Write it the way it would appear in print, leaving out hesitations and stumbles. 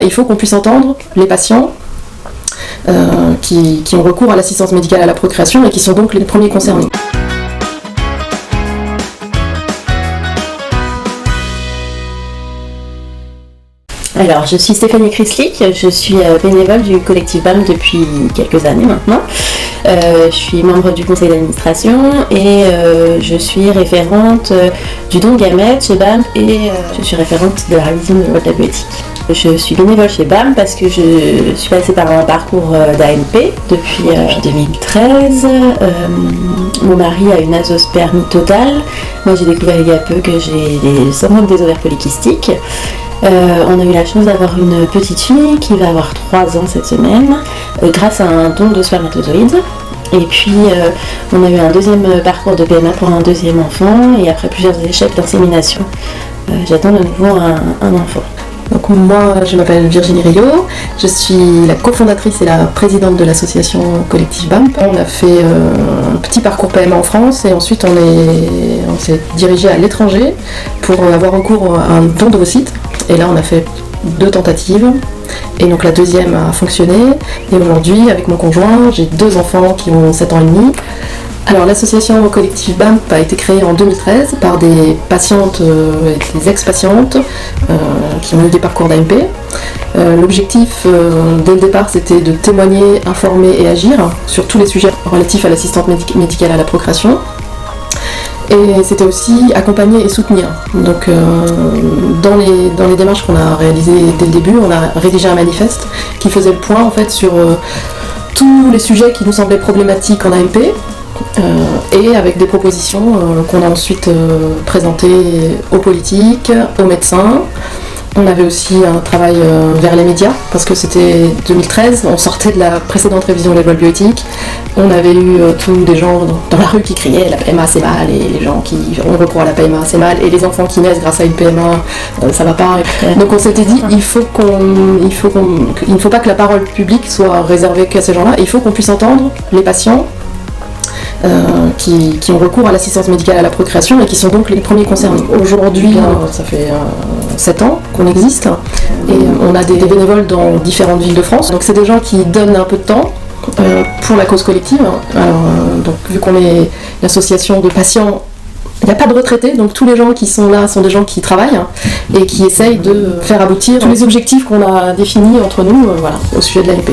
il faut qu'on puisse entendre les patients qui ont recours à l'assistance médicale à la procréation et qui sont donc les premiers concernés. Alors, je suis Stéphanie Chryslik, je suis bénévole du collectif BAM depuis quelques années maintenant. Je suis membre du conseil d'administration et je suis référente du don de gamètes chez BAM et je suis référente de la révision de la bioéthique. Je suis bénévole chez BAM parce que je suis passée par un parcours d'AMP depuis 2013. Mon mari a une azoospermie totale. Moi, j'ai découvert il y a peu que j'ai des syndromes des ovaires polykystiques. On a eu la chance d'avoir une petite fille qui va avoir 3 ans cette semaine grâce à un don de spermatozoïdes. Et puis on a eu un deuxième parcours de PMA pour un deuxième enfant et après plusieurs échecs d'insémination, j'attends de nouveau un enfant. Donc moi, je m'appelle Virginie Rio, je suis la cofondatrice et la présidente de l'association collectif BAM. On a fait un petit parcours PMA en France et ensuite on s'est dirigé à l'étranger pour avoir recours à un don d'ovocytes. Et là on a fait 2 tentatives et donc la deuxième a fonctionné et aujourd'hui avec mon conjoint j'ai 2 enfants qui ont 7 ans et demi. Alors l'association collectif BAM a été créée en 2013 par des patientes et des ex-patientes qui ont eu des parcours d'AMP. L'objectif dès le départ c'était de témoigner, informer et agir sur tous les sujets relatifs à l'assistance médicale à la procréation. Et c'était aussi accompagner et soutenir. Donc dans les démarches qu'on a réalisées dès le début, on a rédigé un manifeste qui faisait le point en fait sur tous les sujets qui nous semblaient problématiques en AMP et avec des propositions qu'on a ensuite présentées aux politiques, aux médecins. On avait aussi un travail vers les médias, parce que c'était 2013, on sortait de la précédente révision des lois de bioéthique. On avait eu tous des gens dans la rue qui criaient « la PMA c'est mal » et les gens qui ont recours à la PMA c'est mal, et les enfants qui naissent grâce à une PMA ça va pas. Donc on s'était dit il ne faut pas que la parole publique soit réservée qu'à ces gens-là, il faut qu'on puisse entendre les patients qui ont recours à l'assistance médicale à la procréation et qui sont donc les premiers concernés. Aujourd'hui, ça fait 7 ans qu'on existe et on a des bénévoles dans différentes villes de France. Donc c'est des gens qui donnent un peu de temps pour la cause collective. Alors, donc vu qu'on est une association de patients, il n'y a pas de retraités, donc tous les gens qui sont là sont des gens qui travaillent et qui essayent de faire aboutir tous les objectifs qu'on a définis entre nous au sujet de l'AMP.